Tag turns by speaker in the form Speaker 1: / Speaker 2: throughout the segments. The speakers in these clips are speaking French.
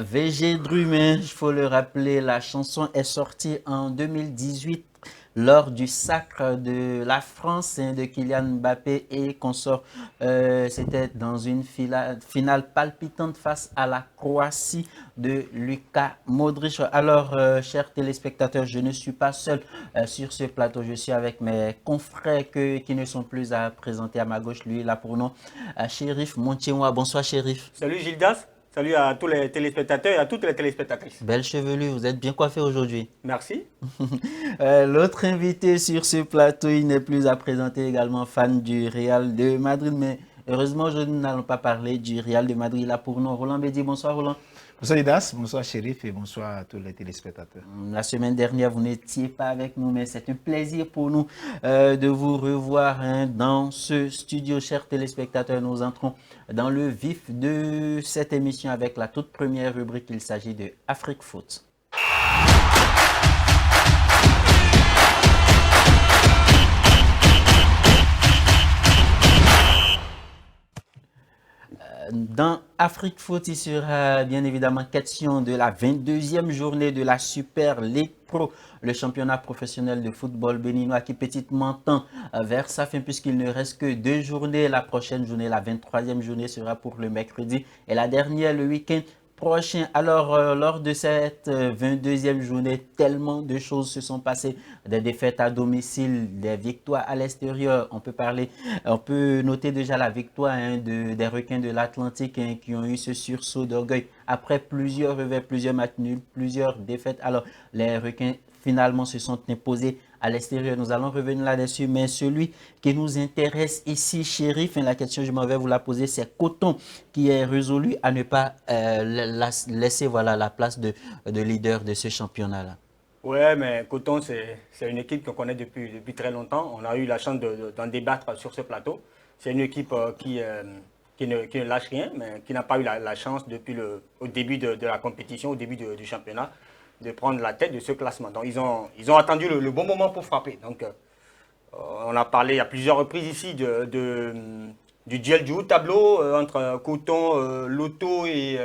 Speaker 1: VG Drumin, il faut le rappeler, la chanson est sortie en 2018 lors du sacre de la France de Kylian Mbappé et consort. C'était dans une finale palpitante face à la Croatie de Luka Modric. Alors, chers téléspectateurs, je ne suis pas seul sur ce plateau. Je suis avec mes confrères qui ne sont plus à présenter à ma gauche. Lui, là pour nous, Chérif Montiemois. Bonsoir, Chérif.
Speaker 2: Salut Gildas, salut à tous les téléspectateurs et à toutes les téléspectatrices.
Speaker 1: Belle chevelure, vous êtes bien coiffé aujourd'hui.
Speaker 2: Merci.
Speaker 1: L'autre invité sur ce plateau, il n'est plus à présenter, également fan du Real de Madrid, mais heureusement, je n'allons pas parler du Real de Madrid là pour nous. Roland Bédi, bonsoir Roland.
Speaker 3: Bonsoir Idas, bonsoir Chérif et bonsoir à tous les téléspectateurs.
Speaker 1: La semaine dernière, vous n'étiez pas avec nous, mais c'est un plaisir pour nous de vous revoir dans ce studio. Chers téléspectateurs, nous entrons dans le vif de cette émission avec la toute première rubrique. Il s'agit de Afrique Foot. Dans Afrique Foot, il sera bien évidemment question de la 22e journée de la Super League Pro, le championnat professionnel de football béninois qui petitement tend vers sa fin puisqu'il ne reste que 2 journées. La prochaine journée, la 23e journée, sera pour le mercredi et la dernière le week-end prochain. Alors, lors de cette 22e journée, tellement de choses se sont passées. Des défaites à domicile, des victoires à l'extérieur. On peut noter déjà la victoire des requins de l'Atlantique qui ont eu ce sursaut d'orgueil après plusieurs revers, plusieurs matchs nuls, plusieurs défaites. Alors, les requins finalement se sont imposés à l'extérieur. Nous allons revenir là-dessus, mais celui qui nous intéresse ici, Chérif, la question, je m'en vais vous la poser, c'est Coton qui est résolu à ne pas laisser la place de leader de ce championnat-là.
Speaker 2: Ouais, mais Coton, c'est une équipe qu'on connaît depuis très longtemps. On a eu la chance d'en débattre sur ce plateau. C'est une équipe qui ne lâche rien, mais qui n'a pas eu la chance depuis au début de la compétition, au début du championnat, de prendre la tête de ce classement. Donc, ils ont attendu le bon moment pour frapper. Donc, on a parlé à plusieurs reprises ici du duel du haut tableau entre Coton, Lotto et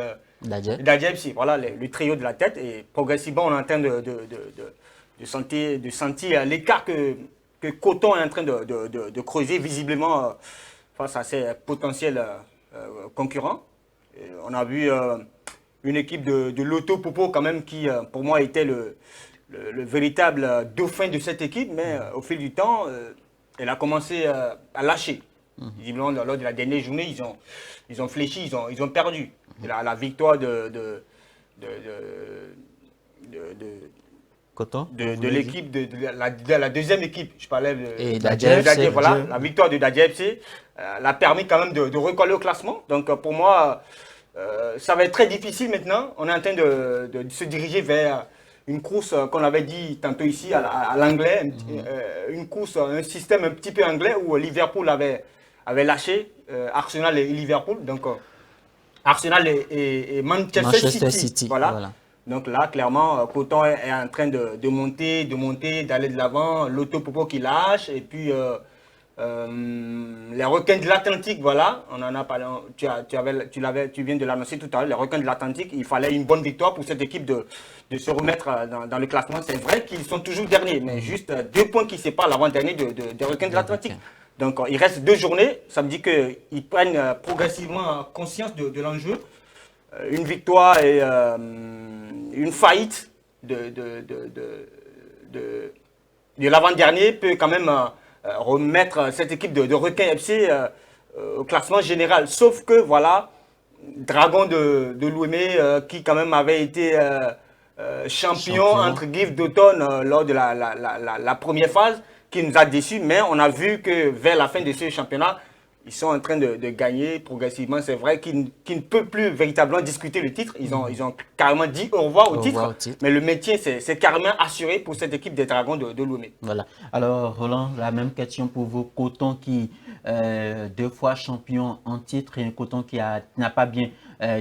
Speaker 2: Dadjebsi. Voilà le trio de la tête. Et progressivement, on est en train de sentir l'écart que Coton est en train de creuser visiblement face à ses potentiels concurrents. Et on a vu une équipe de Lotto Popo quand même qui, pour moi, était le véritable dauphin de cette équipe, mais au fil du temps, elle a commencé à lâcher. Visiblement, lors de la dernière journée, ils ont fléchi, ils ont perdu. La victoire de
Speaker 1: Coton
Speaker 2: l'équipe, de la deuxième équipe, je parlais
Speaker 1: et
Speaker 2: Dadjeb, voilà, la victoire de Dadjeb l'a permis quand même de recoller au classement. Donc pour moi, ça va être très difficile maintenant. On est en train de se diriger vers une course qu'on avait dit tantôt ici à l'anglais, une course, un système un petit peu anglais où Liverpool avait lâché Arsenal et Liverpool. Donc Arsenal et Manchester City. Voilà. Donc là, clairement, Coton est en train de monter, d'aller de l'avant. Lotto Popo qui lâche. Et puis les requins de l'Atlantique, voilà, on en a parlé, tu viens de l'annoncer tout à l'heure, les requins de l'Atlantique, il fallait une bonne victoire pour cette équipe de se remettre dans le classement. C'est vrai qu'ils sont toujours derniers, mais juste 2 points qui séparent l'avant-dernier des requins de l'Atlantique. Donc il reste 2 journées, ça me dit qu'ils prennent progressivement conscience de l'enjeu. Une victoire et une faillite de l'avant-dernier peut quand même remettre cette équipe de requins FC au classement général. Sauf que, voilà, Dragon de Louémé, qui quand même avait été champion entre guillemets d'automne lors de la première phase, qui nous a déçus, mais on a vu que vers la fin de ce championnat, ils sont en train de gagner progressivement. C'est vrai qu'ils ne peuvent plus véritablement discuter le titre. Ils ont carrément dit au revoir au titre. Mais le maintien, c'est carrément assuré pour cette équipe des Dragons de Lomé.
Speaker 1: Voilà. Alors, Roland, la même question pour vous. Coton qui, 2 fois champion en titre et un Coton qui n'a pas bien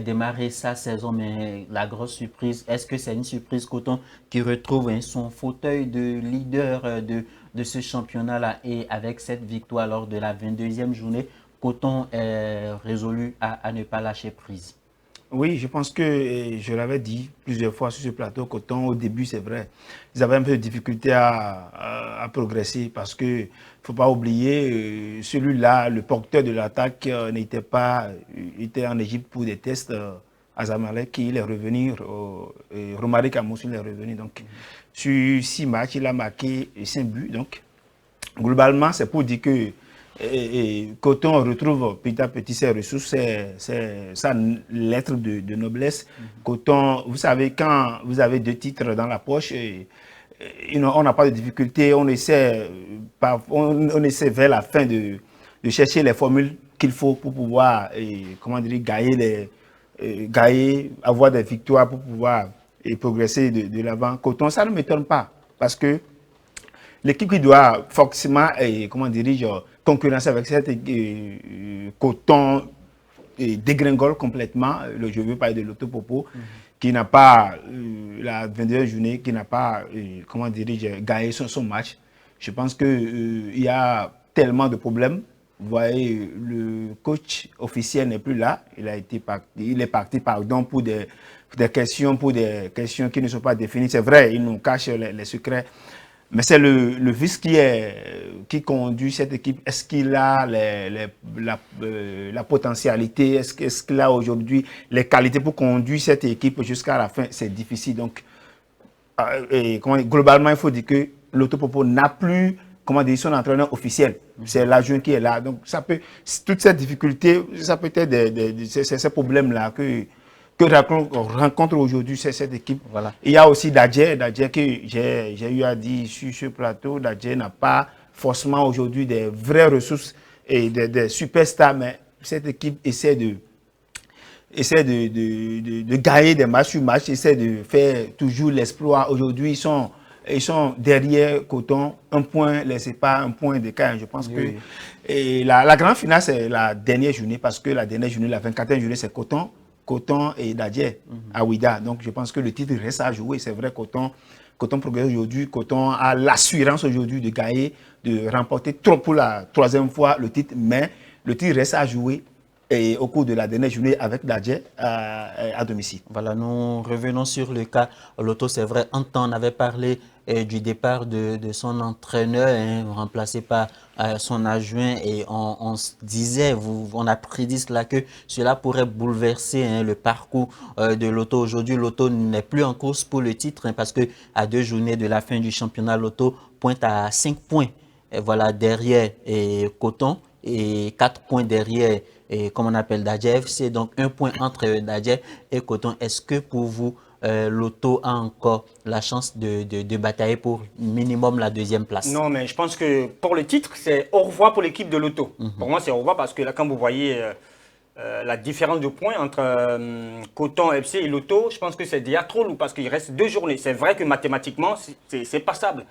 Speaker 1: démarré sa saison, mais la grosse surprise, est-ce que c'est une surprise Coton qui retrouve son fauteuil de leader de ce championnat-là et avec cette victoire lors de la 22e journée, Coton est résolu à ne pas lâcher prise?
Speaker 3: Oui, je pense que, et je l'avais dit plusieurs fois sur ce plateau, Coton, au début, c'est vrai, ils avaient un peu de difficulté à progresser parce que, faut pas oublier, celui-là, le porteur de l'attaque, n'était pas, était en Égypte pour des tests à Zamalek, il est revenu, Romaric Amoussou, il est revenu. Donc, sur 6 matchs, il a marqué 5 buts. Donc, globalement, c'est pour dire que Coton retrouve petit à petit ses ressources, sa lettre de noblesse. Coton, vous savez, quand vous avez 2 titres dans la poche, on n'a pas de difficulté, on essaie vers la fin de chercher les formules qu'il faut pour pouvoir, comment dire, gagner, avoir des victoires pour pouvoir progresser de l'avant. Coton, ça ne m'étonne pas, parce que l'équipe qui doit forcément, comment dirais-je, concurrencer avec cette Coton dégringole complètement. Je veux parler de l'Autopopo, qui n'a pas, la 22e journée, qui n'a pas, comment dirais-je, gagné son match. Je pense qu'il y a tellement de problèmes. Vous voyez, le coach officiel n'est plus là. Il est parti, pardon, pour des questions qui ne sont pas définies. C'est vrai, il nous cache les secrets. Mais c'est le vice qui conduit cette équipe. Est-ce qu'il a la potentialité? Est-ce qu'il a aujourd'hui les qualités pour conduire cette équipe jusqu'à la fin? C'est difficile. Donc, globalement, il faut dire que l'Autopopo n'a plus, comment dire, son entraîneur officiel. C'est l'adjoint qui est là. Donc, toutes ces difficultés, ça peut être ces problèmes-là que rencontre aujourd'hui cette équipe.
Speaker 1: Voilà.
Speaker 3: Il y a aussi Dadje que j'ai eu à dire sur ce plateau. Dadje n'a pas forcément aujourd'hui des vraies ressources et des superstars, mais cette équipe essaie de gagner des matchs sur match, essaie de faire toujours l'exploit. Aujourd'hui, ils sont derrière Coton, un point les sépare, un point d'écart. Je pense que la grande finale, c'est la dernière journée, parce que la dernière journée, la 24e journée, c'est Coton et Dadje à Ouida. Donc, je pense que le titre reste à jouer. C'est vrai, Coton progresse aujourd'hui. Coton a l'assurance aujourd'hui de gagner, de remporter pour la 3e fois le titre. Mais le titre reste à jouer au cours de la dernière journée avec Dadje à domicile.
Speaker 1: Voilà, nous revenons sur le cas Loto. C'est vrai, un temps, on avait parlé du départ de son entraîneur, remplacé par son adjoint, et on se disait, on a prédit cela, que cela pourrait bouleverser le parcours de Loto. Aujourd'hui, Loto n'est plus en course pour le titre, parce que à 2 journées de la fin du championnat, Loto pointe à 5 points. Et voilà, derrière Coton, et 4 points derrière, comme on appelle Dadje FC, donc 1 point entre Dadje et Coton. Est-ce que pour vous, Loto a encore la chance de batailler pour minimum la 2e place?
Speaker 2: Non, mais je pense que pour le titre, c'est au revoir pour l'équipe de Loto. Pour moi, c'est au revoir, parce que là, quand vous voyez la différence de points entre Coton FC et Loto, je pense que c'est déjà trop lourd, parce qu'il reste 2 journées. C'est vrai que mathématiquement, c'est passable.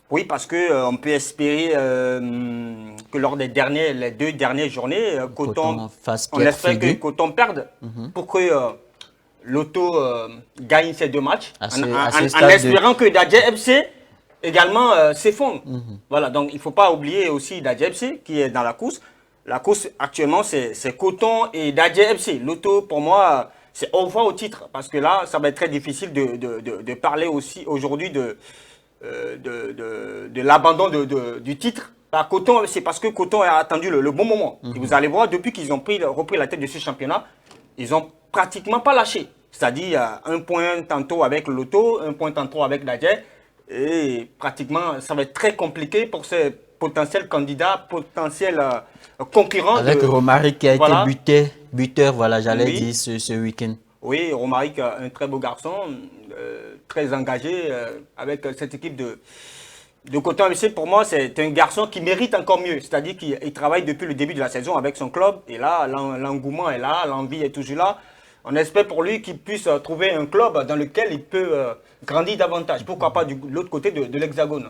Speaker 2: Oui, parce qu'on peut espérer que lors des les 2 dernières journées, Coton on espère que Coton perde pour que Loto gagne ces 2 matchs, en espérant que Dadje FC également s'effondre. Voilà, donc il ne faut pas oublier aussi Dadje FC qui est dans la course. La course actuellement, c'est Coton et Dadje FC. Loto, pour moi, c'est au revoir au titre, parce que là, ça va être très difficile de parler aussi aujourd'hui de l'abandon du titre par Coton. C'est parce que Coton a attendu le bon moment. Et vous allez voir, depuis qu'ils ont repris la tête de ce championnat, ils n'ont pratiquement pas lâché. C'est-à-dire 1 point tantôt avec Loto, 1 point tantôt avec Dadje. Et pratiquement, ça va être très compliqué pour ces potentiels candidats, potentiels concurrents.
Speaker 1: Avec Romaric qui a été buteur, voilà, j'allais dire ce week-end.
Speaker 2: Oui, Romaric, un très beau garçon, très engagé avec cette équipe de Coton FC. Pour moi, c'est un garçon qui mérite encore mieux. C'est-à-dire qu'il travaille depuis le début de la saison avec son club. Et là, l'engouement est là, l'envie est toujours là. On espère pour lui qu'il puisse trouver un club dans lequel il peut grandir davantage. Pourquoi pas de l'autre côté de l'Hexagone.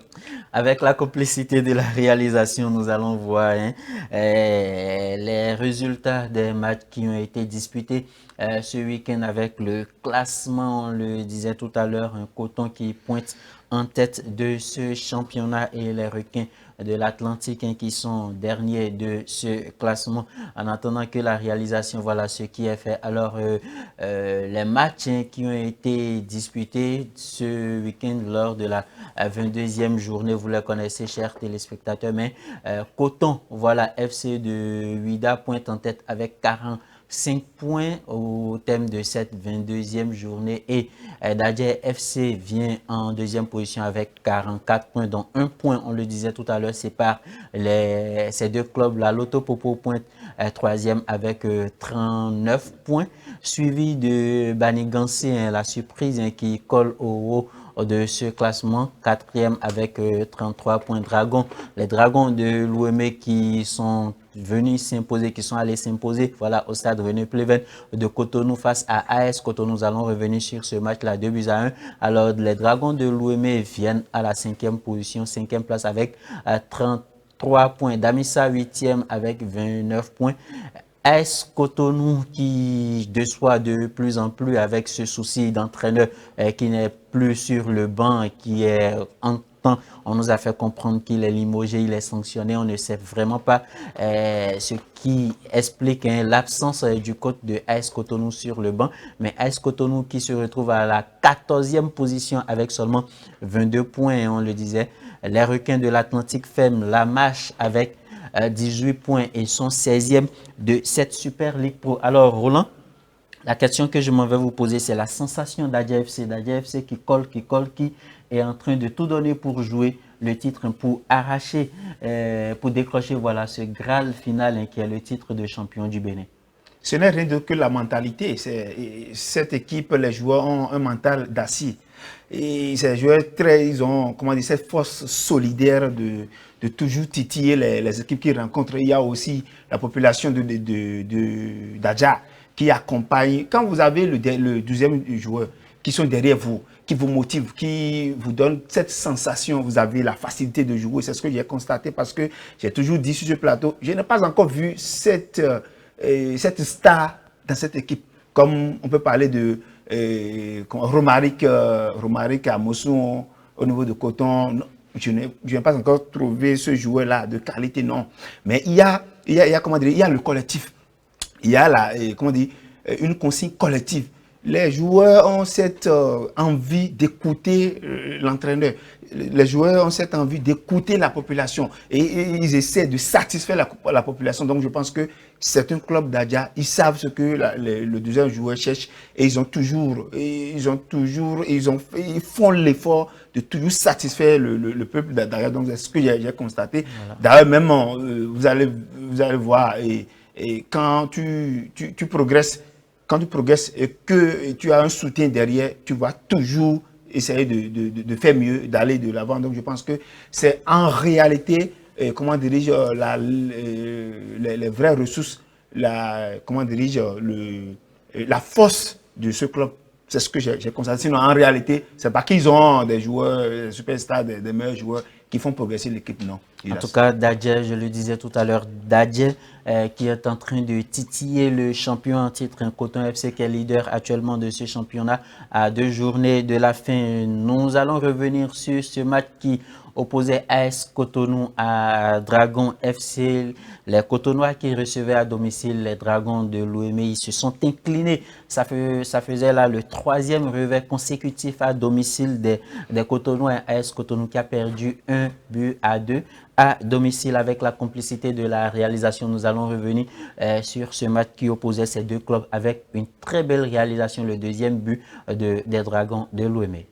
Speaker 1: Avec la complicité de la réalisation, nous allons voir les résultats des matchs qui ont été disputés ce week-end, avec le classement. On le disait tout à l'heure, un Coton qui pointe en tête de ce championnat, et les Requins de l'Atlantique qui sont derniers de ce classement. En attendant que la réalisation, voilà ce qui est fait. Alors, les matchs qui ont été disputés ce week-end lors de la 22e journée, vous les connaissez, chers téléspectateurs, mais Coton, voilà, FC de Huida pointe en tête avec 45 points au thème de cette 22e journée et Dadje FC vient en deuxième position avec 44 points, dont un point, on le disait tout à l'heure, sépare ces deux clubs-là. Loto Popo pointe troisième avec 39 points, suivi de Banigansé, la surprise qui colle au haut de ce classement, quatrième avec 33 points. Les Dragons de l'Ouémé qui sont venus s'imposer, qui sont allés s'imposer, voilà, au stade René Pleven de Cotonou face à AS Cotonou. Nous allons revenir sur ce match-là, 2-1. Alors, les Dragons de l'Ouémé viennent à la cinquième position, cinquième place avec 33 points. Damissa, huitième avec 29 points. AS Cotonou qui déçoit de plus en plus avec ce souci d'entraîneur qui n'est plus sur le banc, qui est en temps. On nous a fait comprendre qu'il est limogé, il est sanctionné. On ne sait vraiment pas ce qui explique l'absence du coach de AS Cotonou sur le banc. Mais AS Cotonou qui se retrouve à la 14e position avec seulement 22 points, on le disait. Les requins de l'Atlantique ferment la marche avec 18 points et sont 16e de cette Super League Pro. Alors, Roland, la question que je m'en vais vous poser, c'est la sensation d'Adja FC. D'Adja FC qui est en train de tout donner pour jouer le titre, pour arracher, pour décrocher voilà, ce Graal final qui est le titre de champion du Bénin.
Speaker 3: Ce n'est rien d'autre que la mentalité. Cette équipe, les joueurs ont un mental d'acier. Et ces joueurs, ils ont cette force solidaire de toujours titiller les équipes qu'ils rencontrent. Il y a aussi la population d'Adja qui accompagne. Quand vous avez le 12e joueur qui sont derrière vous, qui vous motivent, qui vous donnent cette sensation, vous avez la facilité de jouer. C'est ce que j'ai constaté parce que j'ai toujours dit sur ce plateau, je n'ai pas encore vu cette star dans cette équipe. Comme on peut parler de Romaric à Mosson au niveau de Coton. Non, je n'ai pas encore trouvé ce joueur-là de qualité, non. Mais il y a le collectif. Il y a une consigne collective. Les joueurs ont cette envie d'écouter l'entraîneur. Les joueurs ont cette envie d'écouter la population et ils essaient de satisfaire la population. Donc je pense que c'est un club d'Adja. Ils savent ce que le deuxième joueur cherche et ils font l'effort de toujours satisfaire le peuple d'Adja. Donc c'est ce que j'ai constaté. Voilà. D'ailleurs même vous allez voir et quand tu progresses. Quand tu progresses et que tu as un soutien derrière, tu vas toujours essayer de faire mieux, d'aller de l'avant. Donc je pense que c'est en réalité, les vraies ressources, la force de ce club. C'est ce que j'ai constaté. Sinon, en réalité, c'est pas qu'ils ont des joueurs, des superstars, des meilleurs joueurs qui font progresser l'équipe, non.
Speaker 1: En tout cas, Dadje, je le disais tout à l'heure, Dadje qui est en train de titiller le champion en titre, un Coton FC qui est leader actuellement de ce championnat à 2 journées de la fin. Nous allons revenir sur ce match qui opposait AS Cotonou à Dragon FC. Les Cotonois qui recevaient à domicile les Dragons de l'Ouémé, ils se sont inclinés. Ça faisait là le 3e revers consécutif à domicile des Cotonois. AS Cotonou qui a perdu 1-2 à domicile avec la complicité de la réalisation. Nous allons revenir sur ce match qui opposait ces deux clubs avec une très belle réalisation, le deuxième but des Dragons de l'Ouémé.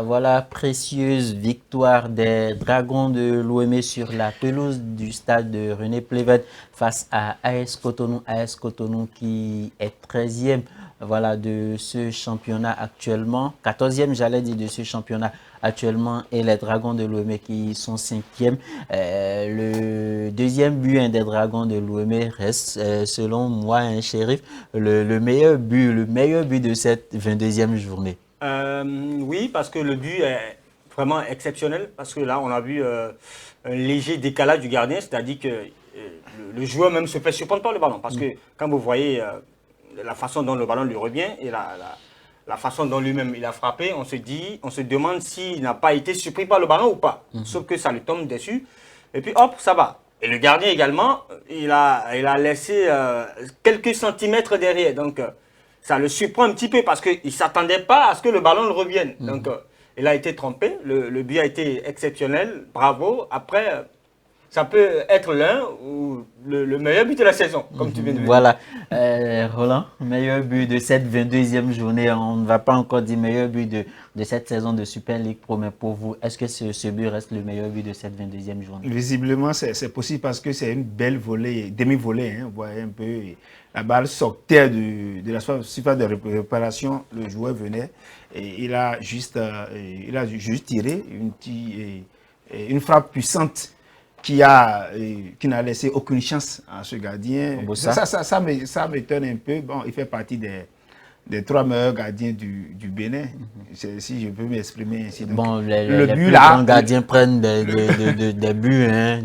Speaker 1: Voilà, précieuse victoire des Dragons de l'OM sur la pelouse du stade de René Pleven face à AS Cotonou. AS Cotonou qui est 13e voilà, de ce championnat actuellement, 14e j'allais dire de ce championnat actuellement, et les Dragons de l'OM qui sont 5e. Le deuxième but des Dragons de l'OM reste, selon moi, un shérif, le meilleur but de cette 22e journée.
Speaker 2: Oui, parce que le but est vraiment exceptionnel, parce que là, on a vu un léger décalage du gardien, c'est-à-dire que le joueur même se fait surprendre par le ballon, parce que quand vous voyez la façon dont le ballon lui revient et la façon dont lui-même il a frappé, on se demande s'il n'a pas été surpris par le ballon ou pas, sauf que ça lui tombe dessus, et puis hop, ça va. Et le gardien également, il a laissé quelques centimètres derrière, donc ça le surprend un petit peu parce qu'il ne s'attendait pas à ce que le ballon le revienne. Donc, il a été trompé. Le but a été exceptionnel. Bravo. Après, ça peut être l'un ou le meilleur but de la saison, comme tu viens de le dire.
Speaker 1: Voilà. Roland, meilleur but de cette 22e journée. On ne va pas encore dire meilleur but de cette saison de Super League Pro, mais pour vous, est-ce que ce but reste le meilleur but de cette 22e journée?
Speaker 3: Visiblement, c'est possible parce que c'est une belle volée, demi-volée. Vous voyez un peu, la balle sortait de la surface de réparation, le joueur venait et il a juste tiré une frappe puissante qui n'a laissé aucune chance à ce gardien. Ça m'étonne un peu. Bon, il fait partie des 3 meilleurs gardiens du Bénin, si je peux m'exprimer ainsi. Donc,
Speaker 1: bon, les plus grands gardiens prennent des buts. Hein,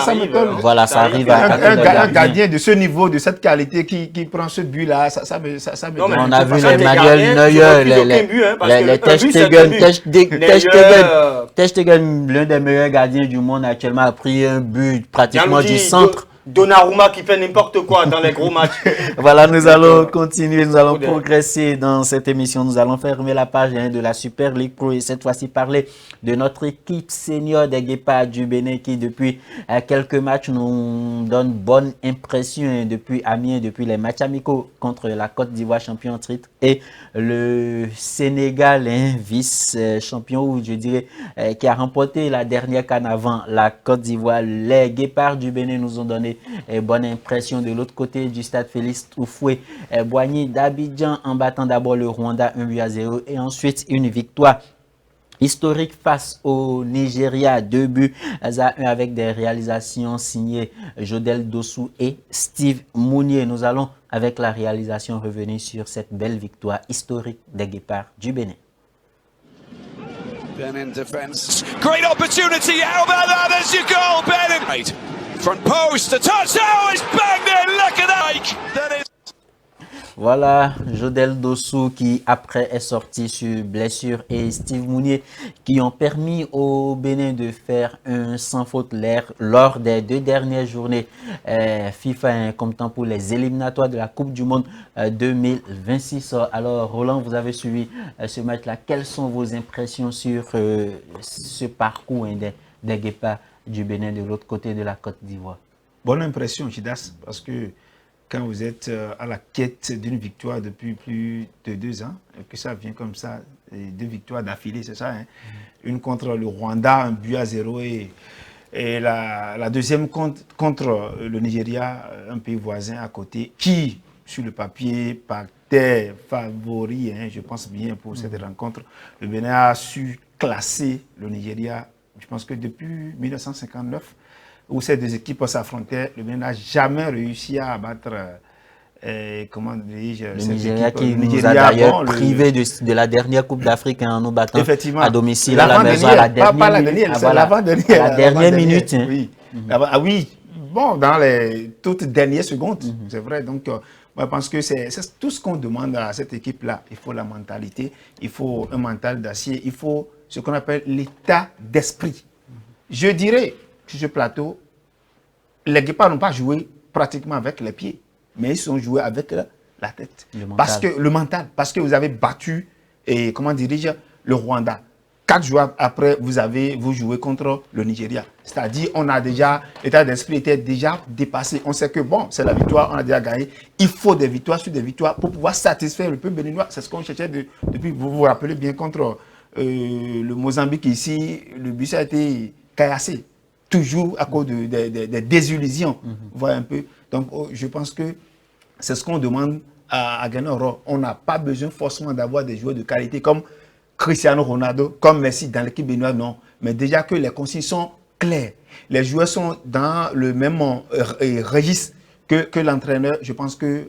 Speaker 3: ça m'étonne.
Speaker 1: Voilà, ça arrive
Speaker 3: un gardien de ce niveau, de cette qualité, qui prend ce but-là, ça m'étonne.
Speaker 1: On a vu les Manuel Neuer, les Ter Stegen, l'un des meilleurs gardiens du monde actuellement, a pris un but pratiquement du centre.
Speaker 2: Donnarumma qui fait n'importe quoi dans les gros matchs.
Speaker 1: Voilà, nous allons continuer, nous allons progresser dans cette émission. Nous allons fermer la page de la Super League Pro et cette fois-ci parler de notre équipe senior des Guépards du Bénin qui depuis quelques matchs nous donne bonne impression depuis Amiens, depuis les matchs amicaux contre la Côte d'Ivoire champion en titre Et le Sénégal, vice-champion, ou je dirais, qui a remporté la dernière CAN avant la Côte d'Ivoire. Les Guépards du Bénin nous ont donné bonne impression de l'autre côté du stade Félix Houphouët-Boigny d'Abidjan en battant d'abord le Rwanda 1-0 et ensuite une victoire historique face au Nigeria, 2-1 avec des réalisations signées Jodel Dossou et Steve Mounier. Nous allons, avec la réalisation, revenir sur cette belle victoire historique des Guépards du Bénin.
Speaker 4: Benin defense. Great opportunity. How about that? There's your goal, Benin. Front post, a touch. Oh, it's banged in. Look at that. That is...
Speaker 1: Voilà, Jodel Dossou qui après est sorti sur blessure et Steve Mounier qui ont permis au Bénin de faire un sans faute lors des 2 dernières journées FIFA comptant pour les éliminatoires de la Coupe du Monde 2026. Alors Roland, vous avez suivi ce match-là. Quelles sont vos impressions sur ce parcours des Guépards du Bénin de l'autre côté de la Côte d'Ivoire?
Speaker 3: Bonne impression, Chidas, parce que quand vous êtes à la quête d'une victoire depuis plus de 2 ans, et que ça vient comme ça, 2 victoires d'affilée, c'est ça, hein? Une contre le Rwanda, 1-0, et la deuxième contre le Nigeria, un pays voisin à côté, qui, sur le papier, partait favori, hein, je pense bien pour cette rencontre. Le Bénin a su classer le Nigeria, je pense que depuis 1959, où ces 2 équipes s'affrontaient, le Bénin n'a jamais réussi à abattre, comment dis-je,
Speaker 1: le Nigeria qui nous a d'ailleurs privé de la dernière Coupe d'Afrique en nous battant à domicile à la maison à la dernière minute.
Speaker 3: Oui. Ah oui, bon, dans les toutes dernières secondes, c'est vrai. Donc, moi, je pense que c'est tout ce qu'on demande à cette équipe-là. Il faut la mentalité, il faut un mental d'acier, il faut ce qu'on appelle l'état d'esprit. Je dirais, sur ce plateau, les Guépards n'ont pas joué pratiquement avec les pieds, mais ils ont joué avec la tête. Le mental. Parce que vous avez battu, et comment dirige le Rwanda. 4 jours après, vous jouez contre le Nigeria. C'est-à-dire, on a déjà, l'état d'esprit était déjà dépassé. On sait que bon, c'est la victoire, on a déjà gagné. Il faut des victoires sur des victoires pour pouvoir satisfaire le peuple béninois. C'est ce qu'on cherchait depuis, vous vous rappelez bien, contre le Mozambique ici, le but a été caillassé. Toujours à cause des désillusions. Voilà un peu. Donc, je pense que c'est ce qu'on demande à Guénoro. On n'a pas besoin forcément d'avoir des joueurs de qualité comme Cristiano Ronaldo, comme Messi dans l'équipe béninoise, non. Mais déjà que les consignes sont claires. Les joueurs sont dans le même registre que l'entraîneur. Je pense que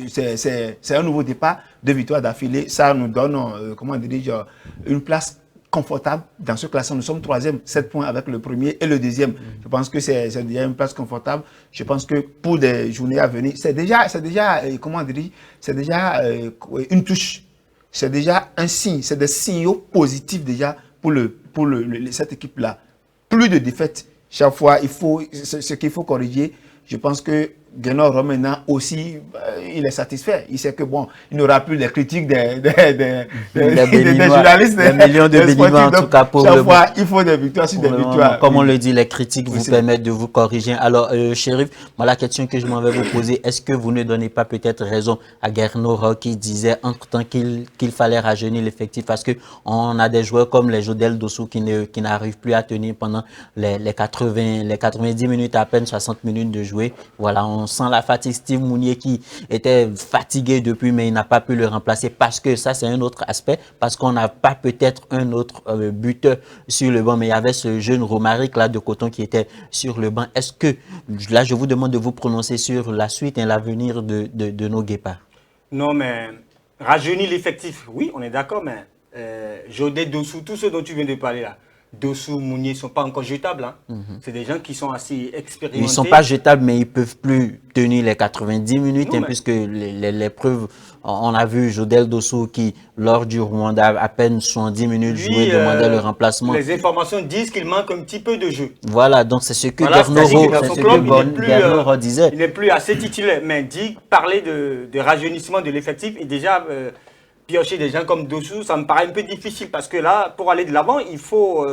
Speaker 3: c'est un nouveau départ, 2 victoires d'affilée. Ça nous donne, comment dire, une place confortable dans ce classement. Nous sommes 3e, 7 points avec le premier et le deuxième. Je pense que c'est déjà une place confortable. Je pense que pour des journées à venir, c'est déjà comment dire, c'est déjà une touche. C'est déjà un signe, c'est des signaux positifs déjà pour cette équipe-là. Plus de défaites. Chaque fois, ce qu'il faut corriger. Je pense que Guénoro maintenant aussi, il est satisfait. Il sait que bon, il n'aura plus les critiques des journalistes,
Speaker 1: des millions de Béninois en tout cas pour
Speaker 3: chaque fois, il faut des victoires sur des victoires.
Speaker 1: Comme on le dit, les critiques vous permettent de vous corriger. Alors, Chérif, moi la question que je m'en vais vous poser, est-ce que vous ne donnez pas peut-être raison à Guénoro qui disait en temps qu'il fallait rajeunir l'effectif parce que on a des joueurs comme les Jodel Dossou qui n'arrivent plus à tenir pendant les 90 minutes, à peine 60 minutes de jouer. Voilà, on sent la fatigue. Steve Mounier qui était fatigué depuis, mais il n'a pas pu le remplacer parce que ça, c'est un autre aspect, parce qu'on n'a pas peut-être un autre buteur sur le banc, mais il y avait ce jeune Romaric là de Coton qui était sur le banc. Est-ce que, là, je vous demande de vous prononcer sur la suite et l'avenir de nos Guépards?
Speaker 2: Non, mais rajeunir l'effectif, oui, on est d'accord, mais Jodel Dossou, tous ceux dont tu viens de parler là, Dossou, Mounier ne sont pas encore jetables. Hein. C'est des gens qui sont assez expérimentés.
Speaker 1: Ils ne sont pas jetables, mais ils ne peuvent plus tenir les 90 minutes, non, puisque les preuves, on a vu Jodel Dossou qui, lors du Rwanda, à peine 70 minutes joué, demandait le remplacement.
Speaker 2: Les informations disent qu'il manque un petit peu de jeu.
Speaker 1: Voilà, donc c'est ce que
Speaker 2: Guénoro
Speaker 1: disait.
Speaker 2: Il n'est plus assez titulaire, mais parler de rajeunissement de l'effectif et déjà piocher des gens comme Dossou, ça me paraît un peu difficile parce que là, pour aller de l'avant, il faut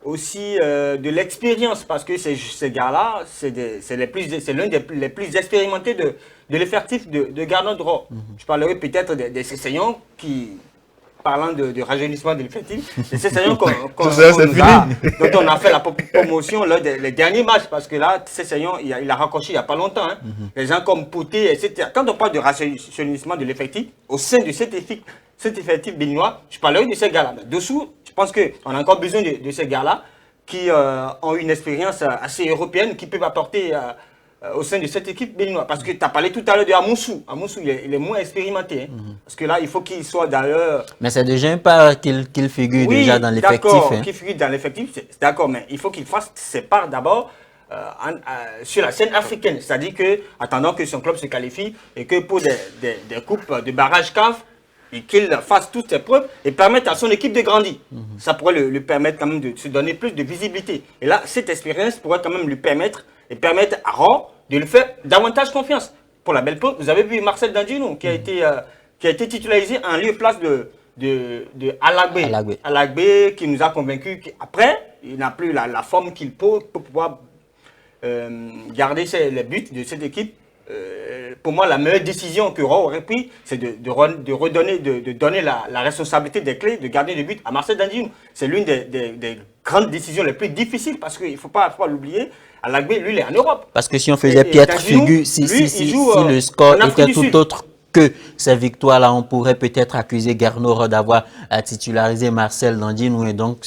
Speaker 2: aussi de l'expérience, parce que ces gars-là, c'est l'un des plus expérimentés de l'effectif de gardien droit. Je parlerai peut-être des Sessayons qui, parlant de rajeunissement de l'effectif, des Sessayons dont on a fait la promotion lors des derniers matchs, parce que là, Sessayons, il a raccroché il n'y a pas longtemps. Hein. Les gens comme Pouté, etc. Quand on parle de rajeunissement de l'effectif, au sein de cet effectif béninois, je parlerai de ces gars-là. Dessous, je pense qu'on a encore besoin de ces gars-là qui ont une expérience assez européenne, qui peuvent apporter au sein de cette équipe béninoise. Parce que tu as parlé tout à l'heure de Amoussou. Amoussou, il est moins expérimenté. Hein. Parce que là, il faut qu'il soit d'ailleurs...
Speaker 1: Mais c'est déjà pas qu'il figure déjà dans l'effectif.
Speaker 2: D'accord,
Speaker 1: hein.
Speaker 2: qu'il figure dans l'effectif, c'est d'accord. Mais il faut qu'il fasse ses parts d'abord sur la scène africaine. C'est-à-dire que, attendant que son club se qualifie et que pour des coupes de barrage CAF, et qu'il fasse toutes ses preuves et permette à son équipe de grandir. Ça pourrait lui permettre quand même de se donner plus de visibilité. Et là, cette expérience pourrait quand même lui permettre à Ron de lui faire davantage confiance. Pour la belle preuve, vous avez vu Marcel Dandino qui a été titularisé en lieu et place de Alagbé qui nous a convaincus qu'après, il n'a plus la forme qu'il faut pour pouvoir garder les buts de cette équipe. Pour moi, la meilleure décision que Ron aurait prise, c'est de donner la responsabilité des clés de gardien de but à Marcel Dandino. C'est l'une des grandes décisions les plus difficiles parce qu'il ne faut pas l'oublier. Alagbé, lui, il est en Europe.
Speaker 1: Parce que si on faisait piètre figure, si le score était tout autre que ces victoires-là, on pourrait peut-être accuser Garneau d'avoir titularisé Marcel Dandino. Et donc,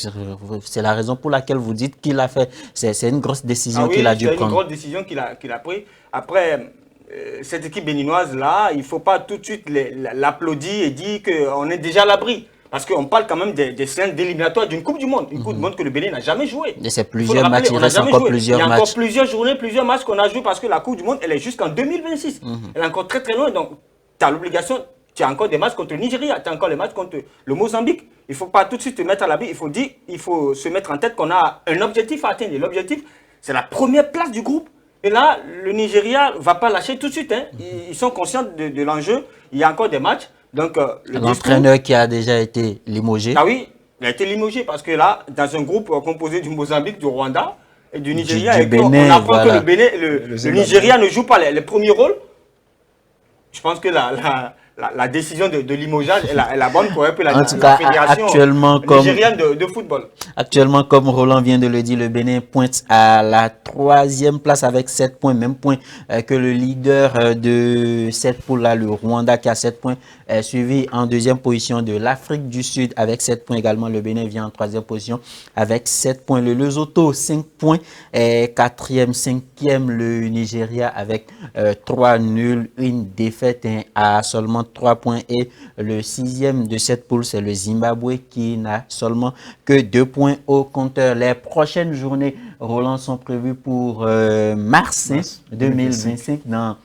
Speaker 1: c'est la raison pour laquelle vous dites qu'il a fait. C'est une grosse décision qu'il a dû prendre.
Speaker 2: C'est une grosse décision qu'il a prise. Après, cette équipe béninoise-là, il ne faut pas tout de suite l'applaudir et dire qu'on est déjà à l'abri. Parce qu'on parle quand même des scènes d'éliminatoire d'une Coupe du Monde. Une Coupe du Monde que le Bénin n'a jamais joué.
Speaker 1: Et c'est plusieurs matchs, il reste encore plusieurs matchs.
Speaker 2: Il y a encore plusieurs journées, plusieurs matchs qu'on a joué parce que la Coupe du Monde, elle est jusqu'en 2026. Elle est encore très très loin. Donc, tu as l'obligation, tu as encore des matchs contre le Nigeria, tu as encore les matchs contre le Mozambique. Il ne faut pas tout de suite te mettre à l'abri. Il faut se mettre en tête qu'on a un objectif à atteindre. Et l'objectif, c'est la première place du groupe. Et là, le Nigeria ne va pas lâcher tout de suite. Hein. Ils sont conscients de l'enjeu. Il y a encore des matchs. Donc,
Speaker 1: l'entraîneur qui a déjà été limogé.
Speaker 2: Ah oui, il a été limogé parce que là, dans un groupe composé du Mozambique, du Rwanda et du Nigeria,
Speaker 1: du Bénin,
Speaker 2: on apprend que le Nigeria ne joue pas les premiers rôles. Je pense que la décision de limogeage est la bonne pour la fédération nigérienne de football.
Speaker 1: Actuellement, comme Roland vient de le dire, le Bénin pointe à la 3e place avec 7 points, même point que le leader de cette poule-là, le Rwanda qui a 7 points, suivi en 2e position de l'Afrique du Sud avec 7 points également. Le Bénin vient en 3e position avec 7 points. Le Lesotho, 5 points, 4e, 5e le Nigeria avec 3 nuls, une défaite à seulement 3 points et le 6e de cette poule, c'est le Zimbabwe qui n'a seulement que 2 points au compteur. Les prochaines journées, Roland, sont prévues pour mars 2025 dans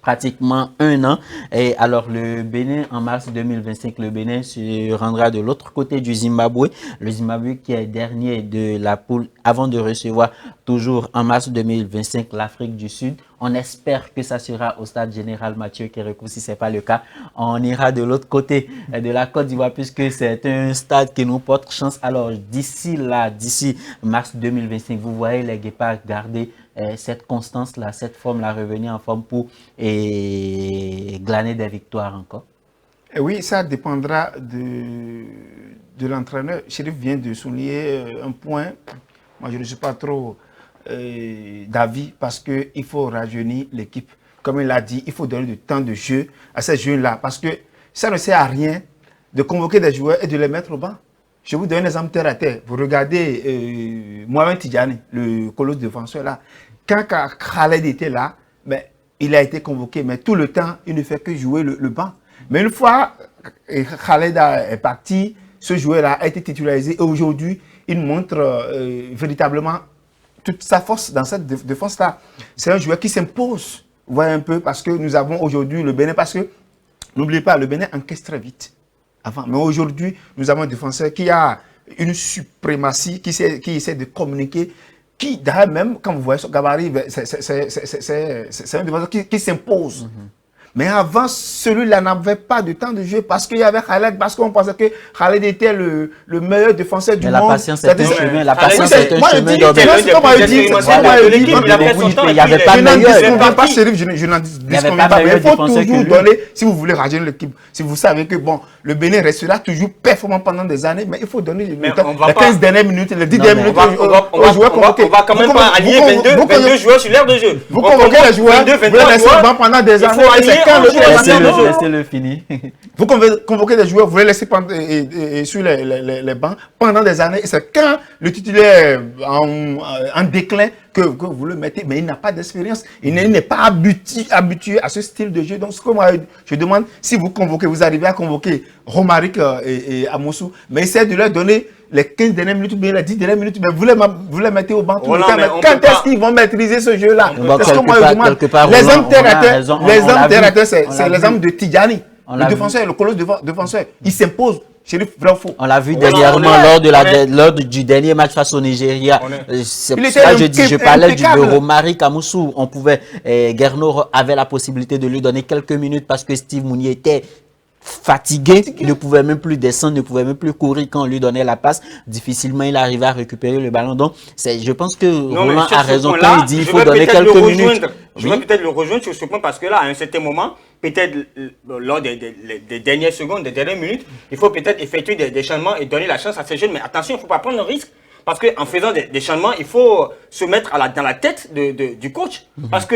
Speaker 1: pratiquement un an. Et alors, le Bénin, en mars 2025, le Bénin se rendra de l'autre côté du Zimbabwe. Le Zimbabwe qui est dernier de la poule avant de recevoir toujours en mars 2025 l'Afrique du Sud. On espère que ça sera au stade général Mathieu Kérékou. Si ce n'est pas le cas, on ira de l'autre côté de la Côte d'Ivoire puisque c'est un stade qui nous porte chance. Alors, d'ici mars 2025, vous voyez les Guépards garder cette constance-là, cette forme-là, revenir en forme pour glaner des victoires encore?
Speaker 3: Oui, ça dépendra de l'entraîneur. Chérif vient de souligner un point. Moi, je ne suis pas trop d'avis parce qu'il faut rajeunir l'équipe. Comme il l'a dit, il faut donner du temps de jeu à ces jeunes-là parce que ça ne sert à rien de convoquer des joueurs et de les mettre au banc. Je vous donne un exemple terre à terre. Vous regardez Mohamed Tidjani, le colosse défenseur là. Quand Khaled était là, ben, il a été convoqué, mais tout le temps, il ne fait que jouer le banc. Mais une fois Khaled est parti, ce joueur-là a été titularisé et aujourd'hui, il montre véritablement toute sa force dans cette défense-là. C'est un joueur qui s'impose, vous voyez un peu, parce que nous avons aujourd'hui le Bénin, parce que, n'oubliez pas, le Bénin encaisse très vite. Avant. Mais aujourd'hui, nous avons un défenseur qui a une suprématie, qui essaie de communiquer, qui, d'ailleurs, même quand vous voyez son gabarit, c'est un défenseur qui s'impose. Mais avant, celui-là n'avait pas de temps de jeu parce qu'il y avait Khaled, parce qu'on pensait que Khaled était le meilleur défenseur du
Speaker 1: mais
Speaker 3: monde.
Speaker 1: la patience est un chemin, la patience
Speaker 2: oui,
Speaker 1: est un
Speaker 3: moi, je
Speaker 1: chemin
Speaker 3: dis,
Speaker 1: d'obéissance.
Speaker 3: c'est comme je dis,
Speaker 1: Il n'y avait pas
Speaker 3: je n'en
Speaker 1: meilleur.
Speaker 3: disconviens pas, Chérif, je n'en disconviens pas. Mais il faut toujours donner, si vous voulez rajeunir l'équipe, si vous savez que bon, le Bénin restera toujours performant pendant des années, mais il faut donner les 15 dernières minutes, les 10 dernières minutes aux joueurs convoqués.
Speaker 2: On va quand même pas allier 22 joueurs sur l'air de jeu.
Speaker 3: Vous convoquez les joueurs, vous les laissez pendant des années.
Speaker 1: C'est le fini.
Speaker 3: Vous convoquez des joueurs, vous les laissez sur les bancs pendant des années. Et c'est quand le titulaire en déclin que vous le mettez, mais il n'a pas d'expérience. Il n'est pas habitué à ce style de jeu. Donc, ce que moi, je demande, si vous convoquez, vous arrivez à convoquer Romaric et Amoussou, mais essayez de leur donner les 15 dernières minutes, bien les 10 dernières minutes, mais vous les mettez au banc tout le temps. Mais quand est-ce qu'ils vont maîtriser ce jeu-là? C'est ce que moi, je demande. Les hommes terre-à-terre, c'est les hommes de Tidjani. Le défenseur, le colosse défenseur, il s'impose. Chérif, vrai ou faux?
Speaker 1: On l'a vu dernièrement lors du dernier match face au Nigeria. C'est pour ça que je parlais de Romaric Amoussou. On pouvait, Guerno avait la possibilité de lui donner quelques minutes parce que Steve Mounier était fatigué, il ne pouvait même plus descendre, ne pouvait même plus courir quand on lui donnait la passe. Difficilement, il arrivait à récupérer le ballon. Donc, je pense que Roland a raison quand il dit qu'il faut donner quelques minutes.
Speaker 2: Je vais peut-être le rejoindre sur ce point parce que là, à un certain moment, peut-être lors des dernières secondes, des dernières minutes, il faut peut-être effectuer des changements et donner la chance à ces jeunes. Mais attention, il ne faut pas prendre le risque parce qu'en faisant des changements, il faut se mettre dans la tête du coach. Parce que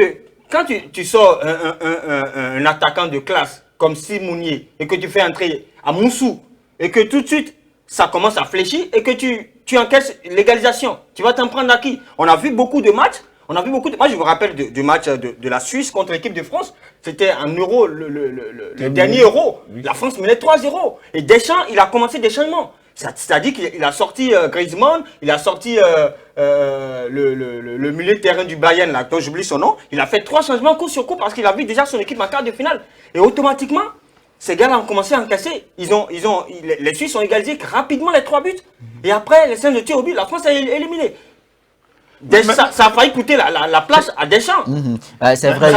Speaker 2: quand tu sors un attaquant de classe comme Steve Mounier et que tu fais entrer à Moussou et que tout de suite ça commence à fléchir et que tu encaisses l'égalisation, tu vas t'en prendre à qui? On a vu beaucoup de matchs. Moi, je me rappelle du match de la Suisse contre l'équipe de France. C'était un euro, le dernier euro. La France menait 3-0. Et Deschamps, il a commencé des changements. C'est-à-dire qu'il a sorti Griezmann, il a sorti le milieu de terrain du Bayern, là, dont j'oublie son nom. Il a fait 3 changements coup sur coup parce qu'il a vu déjà son équipe en quart de finale. Et automatiquement, ces gars-là ont commencé à encaisser. Les Suisses ont égalisé rapidement les 3 buts. Et après, les scènes de tir au but, la France a éliminé. Ça a failli coûter la place à Deschamps.
Speaker 1: C'est vrai,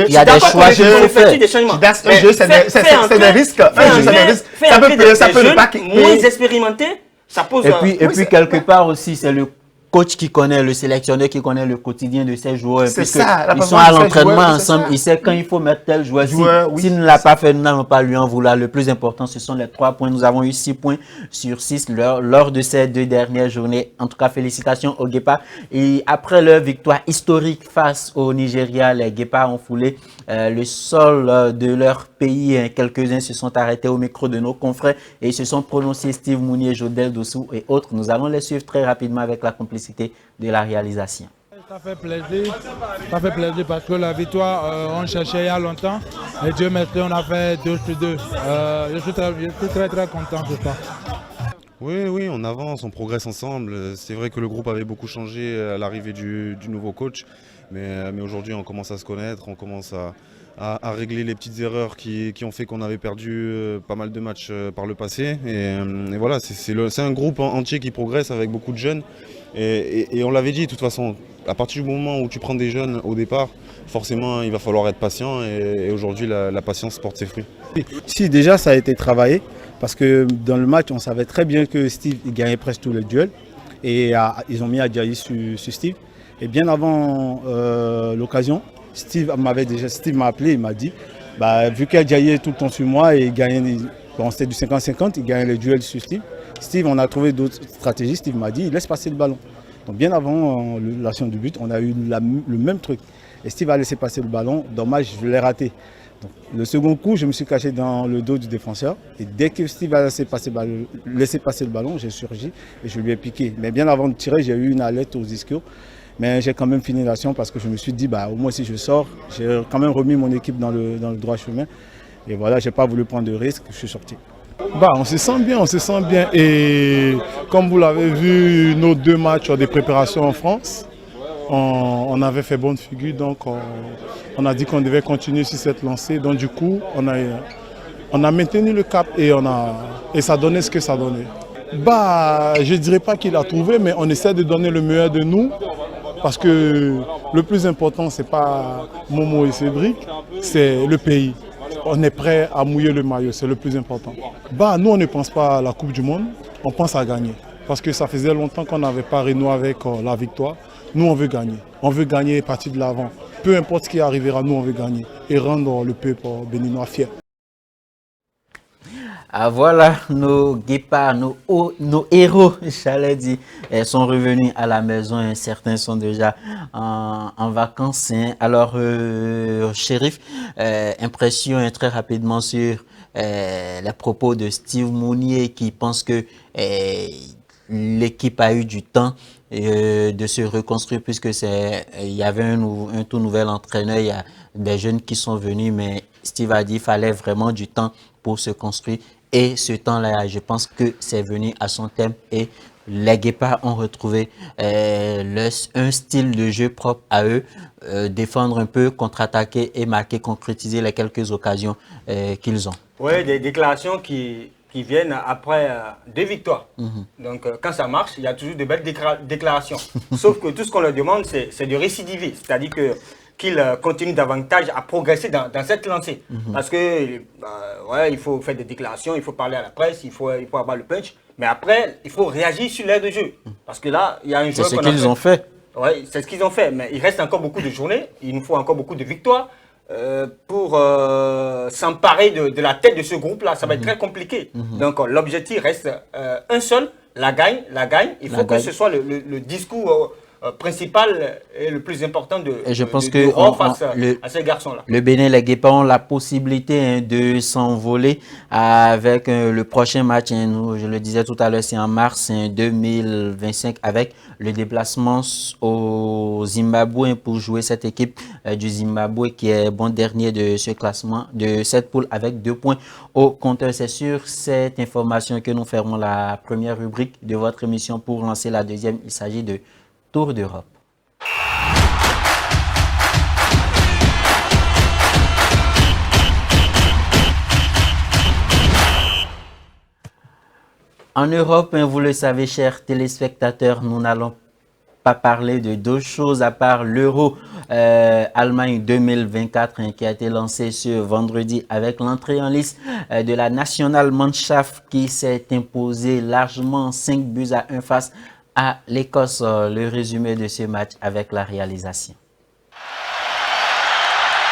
Speaker 3: il y a des choix qu'il faut faire. C'est des risques. Ça peut ne pas
Speaker 2: moins expérimenté, ça pose.
Speaker 1: Et puis quelque part aussi, c'est le coach qui connaît, le sélectionneur qui connaît le quotidien de ses joueurs.
Speaker 3: C'est ça.
Speaker 1: Ils sont à l'entraînement ensemble. Il sait quand il faut mettre tel joueur. S'il ne l'a pas fait, nous n'allons pas lui en vouloir. Le plus important, ce sont les 3 points. Nous avons eu 6 points sur 6 lors de ces 2 dernières journées. En tout cas, félicitations aux Guépards. Et après leur victoire historique face au Nigeria, les Guépards ont foulé le sol de leur pays. Quelques-uns se sont arrêtés au micro de nos confrères et ils se sont prononcés. Steve Mounier, Jodel Dossou et autres. Nous allons les suivre très rapidement avec la complicité de la réalisation.
Speaker 5: Ça fait plaisir parce que la victoire, on cherchait il y a longtemps et Dieu merci, on a fait 2-2. Je suis très content de ça.
Speaker 6: Oui, on avance, on progresse ensemble. C'est vrai que le groupe avait beaucoup changé à l'arrivée du nouveau coach, mais aujourd'hui on commence à se connaître, on commence à régler les petites erreurs qui ont fait qu'on avait perdu pas mal de matchs par le passé. Et voilà, c'est un groupe entier qui progresse avec beaucoup de jeunes. Et on l'avait dit, de toute façon, à partir du moment où tu prends des jeunes au départ, forcément il va falloir être patient et aujourd'hui la patience porte ses fruits.
Speaker 7: Si déjà ça a été travaillé, parce que dans le match on savait très bien que Steve gagnait presque tous les duels et ils ont mis Adjayi sur Steve. Et bien avant l'occasion, Steve m'a appelé, il m'a dit, vu qu'Adjayi est tout le temps sur moi et il gagnait, c'était du 50-50, il gagnait les duels sur Steve. Steve, on a trouvé d'autres stratégies. Steve m'a dit, laisse passer le ballon. Donc bien avant l'action du but, on a eu le même truc. Et Steve a laissé passer le ballon. Dommage, je l'ai raté. Donc, le second coup, je me suis caché dans le dos du défenseur. Et dès que Steve a laissé passer le ballon, j'ai surgi et je lui ai piqué. Mais bien avant de tirer, j'ai eu une alerte aux ischios. Mais j'ai quand même fini l'action parce que je me suis dit, au moins si je sors, j'ai quand même remis mon équipe dans le droit chemin. Et voilà, je n'ai pas voulu prendre de risque, je suis sorti.
Speaker 5: On se sent bien. Et comme vous l'avez vu, nos 2 matchs de préparation en France, on avait fait bonne figure, donc on a dit qu'on devait continuer sur cette lancée. Donc du coup, on a maintenu le cap et ça donnait ce que ça donnait. Je ne dirais pas qu'il a trouvé, mais on essaie de donner le meilleur de nous Parce que le plus important, ce n'est pas Momo et Cédric, c'est le pays. On est prêt à mouiller le maillot, c'est le plus important. Nous, on ne pense pas à la Coupe du Monde, on pense à gagner. Parce que ça faisait longtemps qu'on n'avait pas renoué avec la victoire. Nous, on veut gagner. On veut gagner et partir de l'avant. Peu importe ce qui arrivera, nous, on veut gagner. Et rendre le peuple béninois fier.
Speaker 1: Ah voilà, nos guépards, nos héros, j'allais dire, sont revenus à la maison. Certains sont déjà en vacances. Alors, Chérif, impression très rapidement sur les propos de Steve Mounier qui pense que l'équipe a eu du temps de se reconstruire puisque il y avait un tout nouvel entraîneur, il y a des jeunes qui sont venus, mais Steve a dit qu'il fallait vraiment du temps pour se construire. Et ce temps-là, je pense que c'est venu à son terme et les Guépards ont retrouvé un style de jeu propre à eux, défendre un peu, contre-attaquer et marquer, concrétiser les quelques occasions qu'ils ont.
Speaker 2: Oui, des déclarations qui viennent après 2 victoires. Donc, quand ça marche, il y a toujours de belles déclarations. Sauf que tout ce qu'on leur demande, c'est de récidiver. C'est-à-dire qu'ils continuent davantage à progresser dans cette lancée. Parce que, il faut faire des déclarations, il faut parler à la presse, il faut avoir le punch. Mais après, il faut réagir sur l'air de jeu. Parce que là, il y a un joueur
Speaker 1: C'est ce qu'ils ont fait.
Speaker 2: Oui, c'est ce qu'ils ont fait. Mais il reste encore beaucoup de journées. Il nous faut encore beaucoup de victoires. Pour s'emparer de la tête de ce groupe-là, ça va être très compliqué. Donc l'objectif reste un seul, la gagne. Il faut que ce soit le discours principal et le plus important face à ces garçons-là.
Speaker 1: Le Bénin, les Guépards ont la possibilité de s'envoler avec le prochain match. Je le disais tout à l'heure, c'est en mars 2025 avec le déplacement au Zimbabwe pour jouer cette équipe du Zimbabwe qui est bon dernier de ce classement, de cette poule avec 2 points au compteur. C'est sur cette information que nous fermons la première rubrique de votre émission pour lancer la deuxième. Il s'agit de Tour d'Europe. En Europe, vous le savez, chers téléspectateurs, nous n'allons pas parler de 2 choses à part l'Euro Allemagne 2024 qui a été lancé ce vendredi avec l'entrée en lice de la National Mannschaft qui s'est imposée largement 5-1 face à l'Écosse. Le résumé de ce match avec la réalisation.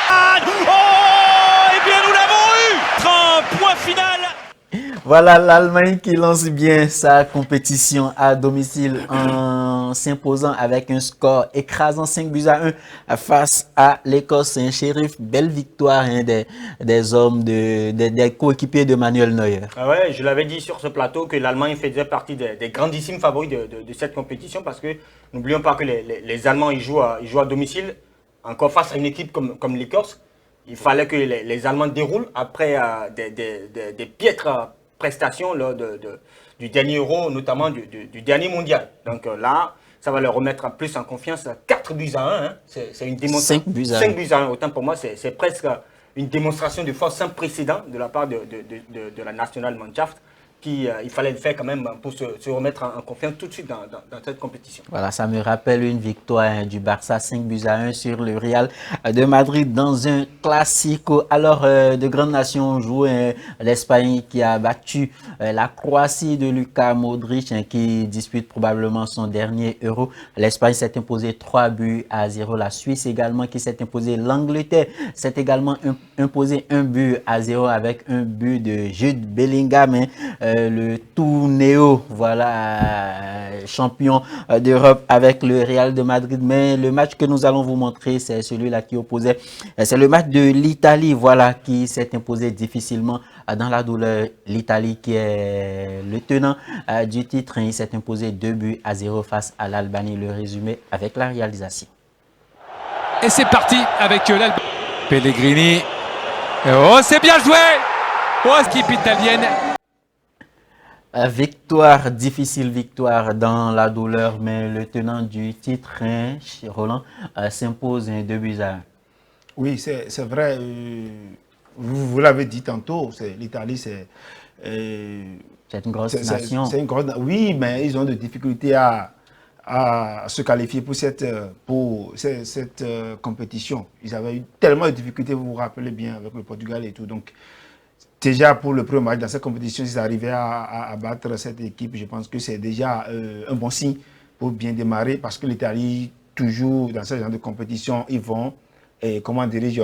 Speaker 4: Oh, eh bien nous l'avons eu. Un point final.
Speaker 1: Voilà l'Allemagne qui lance bien sa compétition à domicile en s'imposant avec un score écrasant 5-1 face à l'Écosse. Un Chérif, belle victoire des hommes, des coéquipiers de Manuel Neuer.
Speaker 2: Ah ouais, je l'avais dit sur ce plateau que l'Allemagne faisait partie des grandissimes favoris de cette compétition parce que n'oublions pas que les Allemands ils jouent à domicile, encore face à une équipe comme l'Écosse. Il fallait que les Allemands déroulent après des piètres prestations lors du dernier Euro, notamment du dernier mondial. Donc là, ça va leur remettre plus en confiance. 4-1, hein. C'est une démonstration. 5-1, autant pour moi, c'est presque une démonstration de force sans précédent de la part de la National Mannschaft. Il fallait le faire quand même pour se remettre en confiance tout de suite dans cette compétition.
Speaker 1: Voilà, ça me rappelle une victoire du Barça 5-1 sur le Real de Madrid dans un classico. Alors, de grandes nations jouent l'Espagne qui a battu la Croatie de Luka Modric qui dispute probablement son dernier Euro. L'Espagne s'est imposée 3-0. La Suisse également qui s'est imposée. L'Angleterre s'est également imposée 1-0 avec un but de Jude Bellingham. Le tout néo, voilà, champion d'Europe avec le Real de Madrid. Mais le match que nous allons vous montrer, c'est celui-là qui opposait. C'est le match de l'Italie, voilà, qui s'est imposé difficilement dans la douleur. L'Italie qui est le tenant du titre, il s'est imposé 2-0 face à l'Albanie. Le résumé avec la réalisation.
Speaker 8: Et c'est parti avec l'Albanie. Pellegrini. Oh, c'est bien joué! Oh, équipe italienne.
Speaker 1: Victoire, difficile victoire dans la douleur, mais le tenant du titre, Roland, s'impose 2-1.
Speaker 3: Oui, c'est vrai. Vous l'avez dit tantôt, l'Italie, c'est
Speaker 1: une grosse nation.
Speaker 3: Oui, mais ils ont des difficultés à à se qualifier pour cette compétition. Ils avaient eu tellement de difficultés, vous vous rappelez bien, avec le Portugal et tout. Donc, déjà pour le premier match dans cette compétition, s'ils arrivaient à battre cette équipe, je pense que c'est déjà un bon signe pour bien démarrer, parce que l'Italie, toujours dans ce genre de compétition, ils vont, comment dirais-je,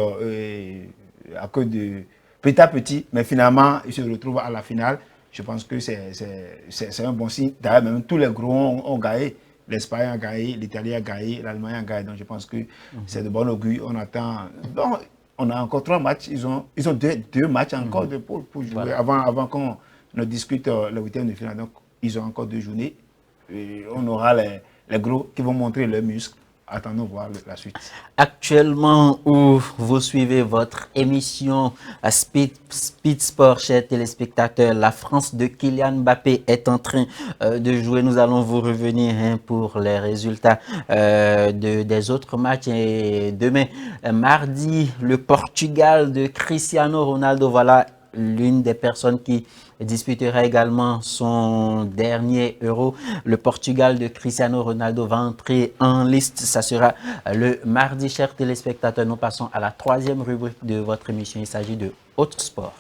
Speaker 3: à cause de petit à petit, mais finalement, ils se retrouvent à la finale. Je pense que c'est un bon signe. D'ailleurs, même tous les gros ont gagné. L'Espagne a gagné, l'Italie a gagné, l'Allemagne a gagné. Donc je pense que c'est de bon augure. On attend. Bon, on a encore 3 matchs. Ils ont deux matchs encore pour jouer. Voilà. Avant qu'on ne discute le 8e de finale. Donc ils ont encore 2 journées. Et on aura les gros qui vont montrer leurs muscles. Attendons voir la suite.
Speaker 1: Actuellement, où vous suivez votre émission Speed Sport, chers téléspectateurs, la France de Kylian Mbappé est en train de jouer. Nous allons vous revenir pour les résultats des autres matchs. Et demain, mardi, le Portugal de Cristiano Ronaldo. Voilà l'une des personnes qui disputera également son dernier Euro. Le Portugal de Cristiano Ronaldo va entrer en liste. Ça sera le mardi, chers téléspectateurs. Nous passons à la 3e rubrique de votre émission. Il s'agit de Autre Sport.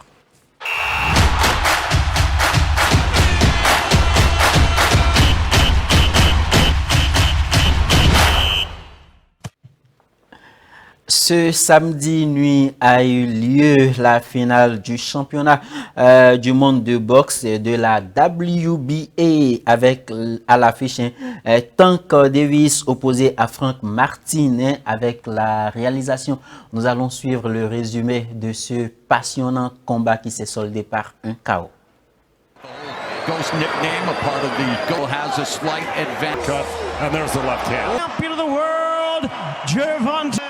Speaker 1: Ce samedi nuit a eu lieu la finale du championnat du monde de boxe de la WBA avec à l'affiche Tank Davis opposé à Frank Martin. Avec la réalisation, nous allons suivre le résumé de ce passionnant combat qui s'est soldé par un KO.
Speaker 9: Ghost nickname, a part of the Go has a slight advantage. And there's the left hand. Champion of the world, Gervonta.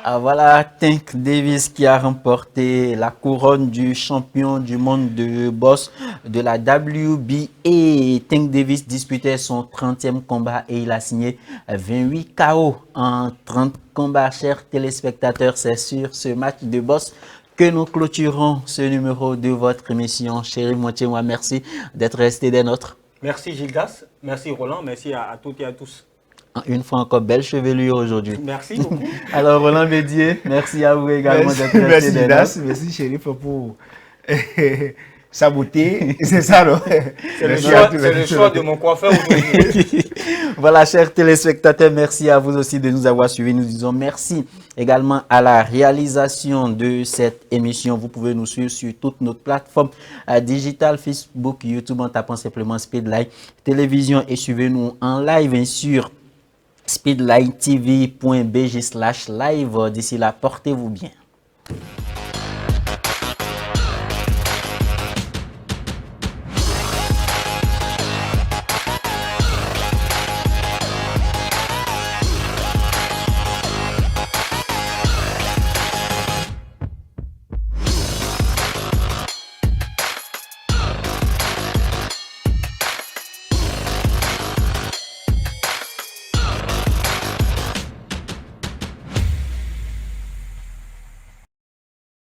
Speaker 1: Ah, voilà Tank Davis qui a remporté la couronne du champion du monde de boxe de la WBA. Tank Davis disputait son 30e combat et il a signé 28 KO en 30 combats. Chers téléspectateurs, c'est sur ce match de boxe que nous clôturons ce numéro de votre émission. Chéri Montchémois, merci d'être resté des nôtres.
Speaker 2: Merci Gildas, merci Roland, merci à toutes et à tous.
Speaker 1: Une fois encore, belle chevelure aujourd'hui.
Speaker 2: Merci beaucoup.
Speaker 1: Alors Roland Bédier, merci à vous également d'être resté des nôtres.
Speaker 3: Merci Chérif pour sa beauté, c'est ça, non?
Speaker 2: C'est le choix de mon coiffeur aujourd'hui.
Speaker 1: Voilà, chers téléspectateurs, merci à vous aussi de nous avoir suivis. Nous disons merci également à la réalisation de cette émission. Vous pouvez nous suivre sur toutes nos plateformes digitales, Facebook, YouTube, en tapant simplement Speedline Télévision et suivez-nous en live sur speedlinetv.bg/live. D'ici là, portez-vous bien.